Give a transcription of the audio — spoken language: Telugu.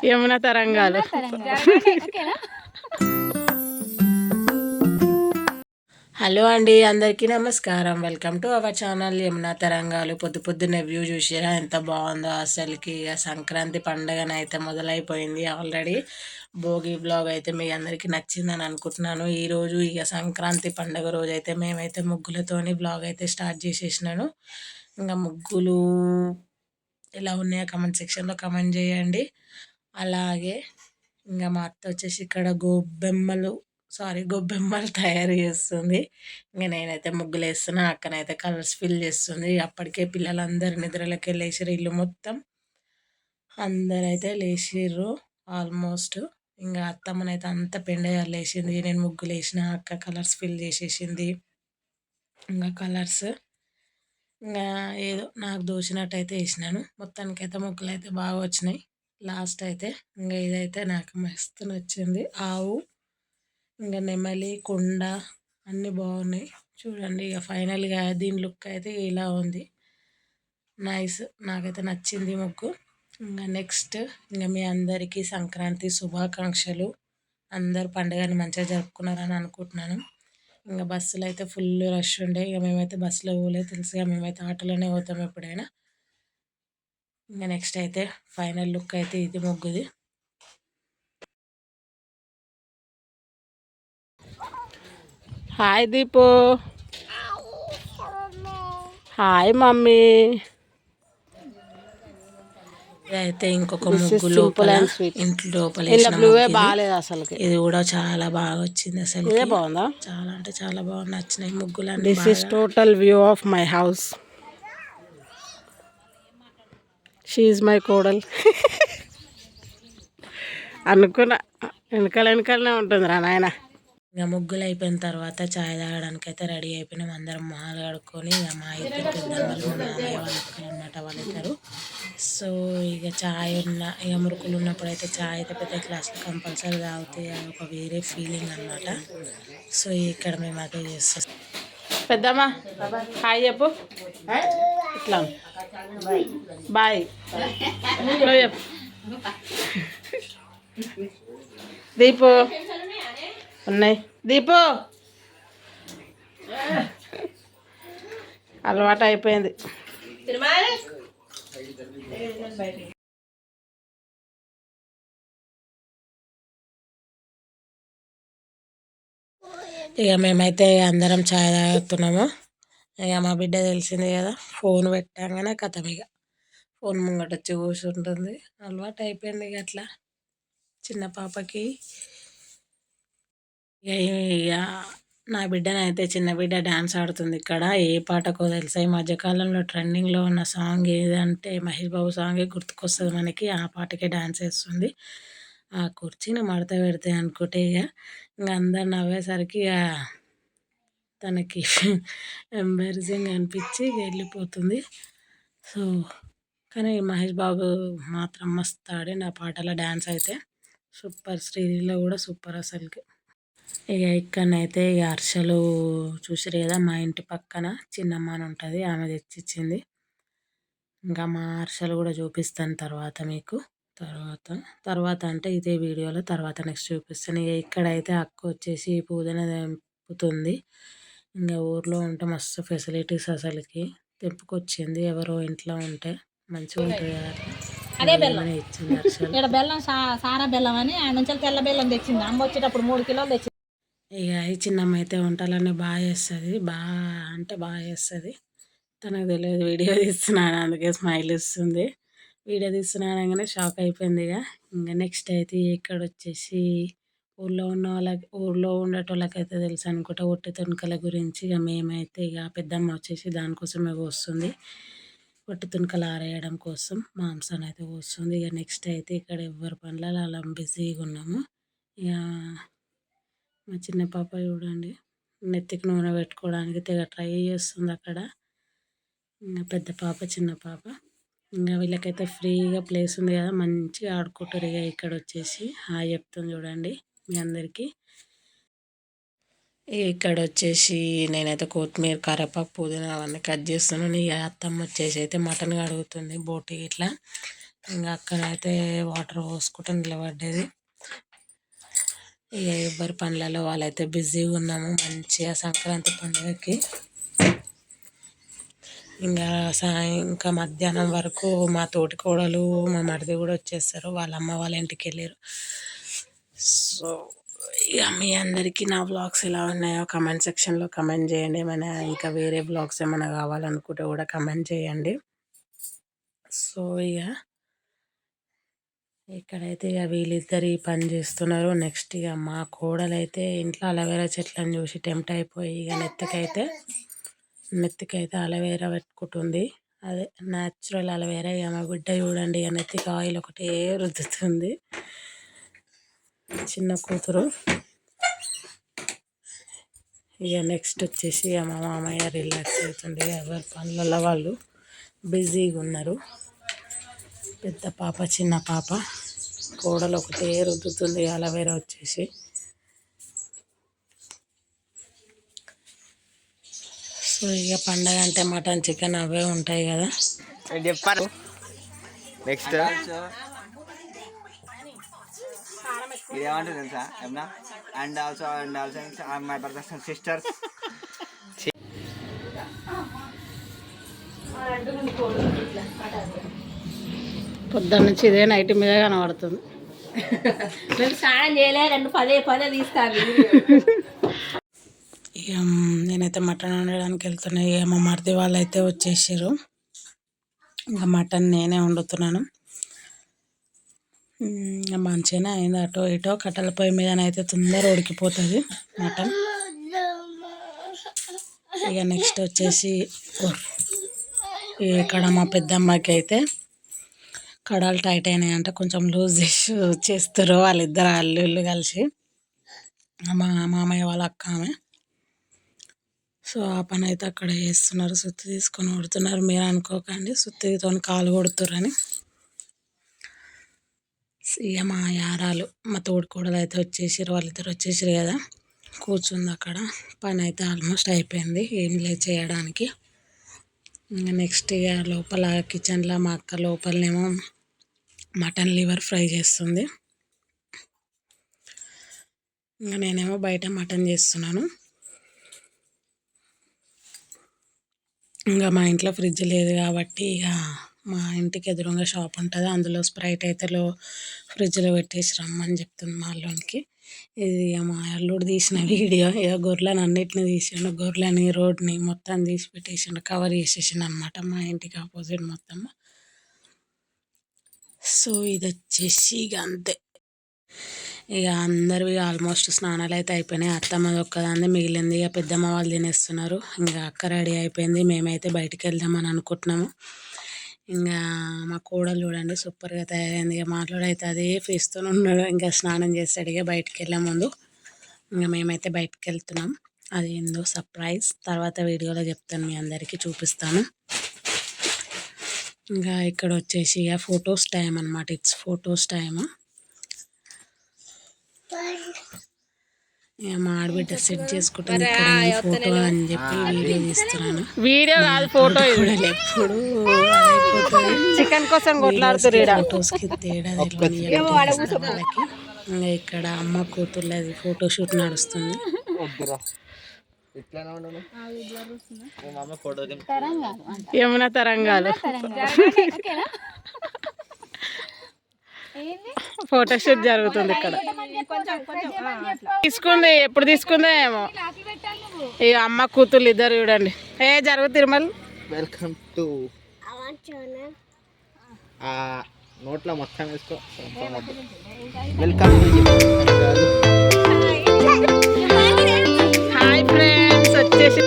యమున తరంగాలు. హలో అండి, అందరికీ నమస్కారం. Welcome to our channel Yamuna తరంగాలు. పొద్దు పొద్దున్న వ్యూ చూసారా ఎంత బాగుందో. అసలుకి ఇక సంక్రాంతి పండుగనైతే మొదలైపోయింది ఆల్రెడీ. భోగి బ్లాగ్ అయితే మీ అందరికీ నచ్చిందని అనుకుంటున్నాను. ఈరోజు ఇక సంక్రాంతి పండుగ రోజు అయితే మేమైతే ముగ్గులతోని బ్లాగ్ అయితే స్టార్ట్ చేసేసినాను. ఇంకా ముగ్గులు ఎలా ఉన్నాయో కమెంట్ సెక్షన్లో కమెంట్ చేయండి. అలాగే ఇంకా మా అత్త వచ్చేసి ఇక్కడ గొబ్బెమ్మలు తయారు చేస్తుంది. ఇంకా నేనైతే ముగ్గులు వేస్తున్నా, అక్కనైతే కలర్స్ ఫిల్ చేస్తుంది. అప్పటికే పిల్లలందరూ నిద్రలోకి లేచిర్రు. ఇల్లు మొత్తం అందరైతే లేచిర్రు ఆల్మోస్ట్. ఇంకా అత్తమ్మనైతే అంత పెండగా లేచింది. నేను ముగ్గులు వేసిన, అక్క కలర్స్ ఫిల్ చేసేసింది. ఇంకా కలర్స్ ఇంకా ఏదో నాకు దోచినట్టు అయితే వేసినాను. మొత్తానికైతే ముగ్గులు అయితే బాగా వచ్చినాయి. లాస్ట్ అయితే ఇంకా ఇదైతే నాకు మస్తు నచ్చింది. ఆవు, ఇంకా నెమలి, కొండ అన్నీ బాగున్నాయి చూడండి. ఇక ఫైనల్గా దీని లుక్ అయితే ఇలా ఉంది. నైస్, నాకైతే నచ్చింది ముగ్గు. ఇంకా నెక్స్ట్ ఇంకా మీ అందరికీ సంక్రాంతి శుభాకాంక్షలు. అందరు పండుగని మంచిగా జరుపుకున్నారని అనుకుంటున్నాను. ఇంకా బస్సులో అయితే ఫుల్ రష్ ఉండే. ఇక మేమైతే బస్సులో పోలేదు తెలుసుగా, మేమైతే ఆటోలోనే పోతాం ఎప్పుడైనా. ఇంకా నెక్స్ట్ అయితే ఫైనల్ లుక్ అయితే ఇది ముగ్గుది. హాయ్ దీపు. Hi mummy. ఇదైతే ఇంకొక ముగ్గు లోపల, ఇంట్లో లోపల బాగాలేదు అసలు. ఇది కూడా చాలా బాగా వచ్చింది అసలు. ఇదే బాగుందా? చాలా అంటే చాలా బాగా నచ్చినాయి ముగ్గులు. This is total view of my house. She is my కోడల్. అనుకున్నా వెనకాలనే ఉంటుంది రా నాయన. ఇంకా ముగ్గులు అయిపోయిన తర్వాత చాయ్ తాగడానికి అయితే రెడీ అయిపోయినాం. అందరం మొహాలు కడుక్కొని ఇక మా ఇద్దరు పెద్దమ్మలు, మా మామయ్య వాళ్ళ అక్కలు అన్నమాట వాళ్ళిద్దరు. సో ఇక చాయ్ ఇక మురుకులు ఉన్నప్పుడు అయితే చాయ్ అయితే పెద్ద గ్లాసులు కంపల్సరీ తాగితే ఒక వేరే ఫీలింగ్ అనమాట. సో ఇక్కడ మేము అదే చేస్తాం. పెద్దమ్మా హాయ్ చెప్పు. ఇట్లా బాయ్ చెప్పు. దీపు ఉన్నాయి. దీపు అలవాటు అయిపోయింది. ఇక మేమైతే అందరం ఛాయ్ తాగుతున్నాము. ఇక మా బిడ్డ తెలిసింది కదా, ఫోన్ పెట్టాగానే కథం. ఇక ఫోన్ ముంగట వచ్చి కూర్చుంటుంది. అలవాటు అయిపోయింది ఇక అట్లా చిన్న పాపకి. ఇక నా బిడ్డనైతే చిన్న బిడ్డ డ్యాన్స్ ఆడుతుంది ఇక్కడ. ఏ పాటకో తెలుసా, ఈ మధ్యకాలంలో ట్రెండింగ్లో ఉన్న సాంగ్ ఏదంటే మహేష్ బాబు సాంగే గుర్తుకొస్తుంది మనకి. ఆ పాటకే డ్యాన్స్ వేస్తుంది. ఆ కుర్చీని మడత పెడితే అనుకుంటే ఇక అందరు నవ్వేసరికి ఇక తనకి ఎంబారసింగ్ అనిపించి వెళ్ళిపోతుంది. సో కానీ మహేష్ బాబు మాత్రం మస్తు ఆడిండు ఆ పాటలో డ్యాన్స్ అయితే. సూపర్. శ్రీలీల కూడా సూపర్ అసలుకి. ఇక ఇక్కడనైతే ఇక అరిసెలు చూసిరు కదా, మా ఇంటి పక్కన చిన్నమ్మ అని ఉంటుంది, ఆమె తెచ్చిచ్చింది. ఇంకా మా అరిసెలు కూడా చూపిస్తాను తర్వాత మీకు. తర్వాత అంటే ఇదే వీడియోలో తర్వాత నెక్స్ట్ చూపిస్తాను. ఇక ఇక్కడైతే అక్క వచ్చేసి పూదన తెంపుతుంది. ఇంకా ఊర్లో ఉంటే మస్తు ఫెసిలిటీస్ అసలుకి. తెంపుకొచ్చింది ఎవరో ఇంట్లో ఉంటే మంచిగా ఉంటుంది కదా. అదే బెల్లం ఇచ్చింది అరిసెలు. ఇక్కడ బెల్లం సారా బెల్లం అని ఆయన నుంచి తెల్ల బెల్లం తెచ్చింది. అమ్మ వచ్చేటప్పుడు 3 కిలోలు తెచ్చింది. ఇక ఈ చిన్నమ్మ అయితే వంటలన్నీ బాగా చేస్తుంది. బాగా చేస్తుంది. తనకు తెలియదు వీడియో తీస్తున్నాను, అందుకే స్మైల్ ఇస్తుంది. వీడియో తీస్తున్నాను అనగానే షాక్ అయిపోయింది. ఇంకా నెక్స్ట్ అయితే ఇక్కడ వచ్చేసి ఊళ్ళో ఉండేటోళ్ళకైతే తెలుసు అనుకుంటా ఒట్టి తునకల గురించి. ఇక మేమైతే ఇక పెద్దమ్మ వచ్చేసి దానికోసమే వస్తుంది, ఒట్టి తునకలు ఆరేయడం కోసం మాంసాన్ని అయితే వస్తుంది. ఇక నెక్స్ట్ అయితే ఇక్కడ ఎవరి పనులలో అలా బిజీగా ఉన్నాము. ఇక మా చిన్న పాప చూడండి నెత్తికి నూనె పెట్టుకోవడానికి తెగ ట్రై చేస్తుంది అక్కడ. ఇంకా పెద్ద పాప, చిన్న పాప. ఇంకా వీళ్ళకైతే ఫ్రీగా ప్లేస్ ఉంది కదా, మంచిగా ఆడుకుంటారు. ఇక ఇక్కడ వచ్చేసి హాయ్ చెప్తుంది చూడండి మీ అందరికీ. ఇక్కడ వచ్చేసి నేనైతే కొత్తిమీర, కరివేపాకు, పుదీనా అవన్నీ కట్ చేస్తున్నాను. ఇక అత్తమ్మ వచ్చేసి అయితే మటన్ కడుగుతుంది, బోటి ఇట్లా. ఇంకా అక్కడైతే వాటర్ పోసుకుంటూ నిలబడ్డది. ఇక ఎవరి పనులలో వాళ్ళైతే బిజీగా ఉన్నాము మంచిగా సంక్రాంతి పండుగకి. ఇంకా మధ్యాహ్నం వరకు మా తోటి కోడలు మా మరిది కూడా వచ్చేస్తారు, వాళ్ళ అమ్మ వాళ్ళ ఇంటికి వెళ్ళారు. సో ఇక మీ అందరికీ నా బ్లాగ్స్ ఎలా ఉన్నాయో కమెంట్ సెక్షన్లో కమెంట్ చేయండి. ఏమైనా ఇంకా వేరే బ్లాగ్స్ ఏమైనా కావాలనుకుంటే కూడా కమెంట్ చేయండి. సో ఇక్కడైతే ఇక వీళ్ళిద్దరు ఈ పని చేస్తున్నారు. నెక్స్ట్ ఇక మా కోడలైతే ఇంట్లో అలవేరా చెట్లను చూసి టెంప్ట్ అయిపోయి ఇక నెత్తికైతే అలవేరా పెట్టుకుంటుంది. అదే న్యాచురల్ అలవేరా. ఇక మా బిడ్డ చూడండి ఇక నెత్తికి ఆయిల్ ఒకటే రుద్దుతుంది, చిన్న కూతురు. ఇక నెక్స్ట్ వచ్చేసి మా మామయ్య రిలాక్స్ అవుతుంది. ఎవరి పనులలో వాళ్ళు బిజీగా ఉన్నారు. పెద్ద పాప చిన్న పాప, కోడలు ఒకటే రుద్దుతుంది అలవేరా వచ్చేసి. సో ఇక పండగ అంటే మటన్ చికెన్ అవే ఉంటాయి కదా. చెప్పారు నెక్స్ట్ ఇదేమంటారు తెలుసా ఏమన్నా and also my brothers and sisters. పొద్దున్న నుంచి ఇదే నైట్ మీద కనబడుతుంది. మేము స్నానం చేయలే, రెండు పదే తీస్తాను. ఇక నేనైతే మటన్ వండడానికి వెళ్తున్నా. ఇక మా మరిది వాళ్ళు అయితే వచ్చేసారు. ఇంకా మటన్ నేనే వండుతున్నాను. ఇంకా మంచిగానే అయింది. అటో ఇటో కట్టెల పొయ్యి మీదనైతే తొందర ఉడికిపోతుంది మటన్. ఇక నెక్స్ట్ వచ్చేసి ఇక్కడ మా పెద్దమ్మకి అయితే కడాలు టైట్ అయినాయి అంటే కొంచెం లూజ్ చేస్తారు వాళ్ళిద్దరు అల్లుళ్ళు కలిసి, మా మామయ్య వాళ్ళ అక్క ఆమె. సో ఆ పని అయితే అక్కడ చేస్తున్నారు. సుత్తి తీసుకొని కొడుతున్నారు. మీరు అనుకోకండి సుత్తితో కాలు కొడుతుర్రని. ఇక మా యారాలు మా తోడుకోడలు అయితే వచ్చేసారు, వాళ్ళిద్దరు వచ్చేసారు కదా. కూర్చుంది అక్కడ. పని అయితే ఆల్మోస్ట్ అయిపోయింది, ఏం లేదు చేయడానికి. ఇంకా నెక్స్ట్ ఇక లోపల కిచెన్లో మా అక్క లోపలనేమో మటన్ లివర్ ఫ్రై చేస్తుంది. ఇంకా నేనేమో బయట మటన్ చేస్తున్నాను. ఇంకా మా ఇంట్లో ఫ్రిడ్జ్ లేదు కాబట్టి ఇక మా ఇంటికి ఎదురుగా షాప్ ఉంటుంది, అందులో స్ప్రైట్ అయితే ఫ్రిడ్జ్లో పెట్టేసి రమ్మని చెప్తుంది మా అల్లుడికి. ఇది మా అల్లుడు తీసిన వీడియో. ఇక గొర్రెలను అన్నిటిని తీసిండు, గొర్రెలని రోడ్ని మొత్తం తీసి పెట్టేసిండు, కవర్ చేసేసిండు అనమాట మా ఇంటికి ఆపోజిట్ మొత్తం. సో ఇది వచ్చేసి ఇక అంతే. ఇక అందరివి ఆల్మోస్ట్ స్నానాలు అయితే అయిపోయినాయి. అత్తమ్మది ఒక్కదాన్ని మిగిలింది. ఇక పెద్దమ్మ వాళ్ళు తినేస్తున్నారు. ఇంకా అక్క రెడీ అయిపోయింది, మేమైతే బయటికి వెళ్దామని అనుకుంటున్నాము. ఇంకా మా కోడలు చూడండి సూపర్గా తయారైంది. ఇక మాట్లాడైతే అదే ఫేస్తో ఉన్నాడు, ఇంకా స్నానం చేస్తాడు ఇక బయటికి వెళ్ళే ముందు. ఇంకా మేమైతే బయటికి వెళ్తున్నాం. అది ఏందో సర్ప్రైజ్ తర్వాత వీడియోలో చెప్తాను, మీ అందరికీ చూపిస్తాను. ఇంకా ఇక్కడ వచ్చేసి ఇక ఫొటోస్ టైం అనమాట. It's photos time. మా ఆడబిడ్డ సెట్ చేసుకుంటుంది ఫోటో అని చెప్పి వీడియో తీస్తున్నాను. వీడియో కాదు ఫోటో. ఎప్పుడు చికెన్ కోసం కొట్లాడుతున్నారు. ఫొటోస్కి తేడా వాళ్ళకి. ఇంకా ఇక్కడ అమ్మ కూతుర్లది ఫోటోషూట్ నడుస్తుంది. యమున తరంగాలు ఫోటోషూట్ జరుగుతుంది ఇక్కడ. తీసుకుంది, ఎప్పుడు తీసుకుందో ఏమో. ఈ అమ్మ కూతుర్లు ఇద్దరు చూడండి. జరుగు తిరుమల. వెల్కమ్ టు నోట్లో మొత్తం వేసుకో. వెల్కమ్ హాయ్ ఫ్రెండ్స్ వచ్చేసి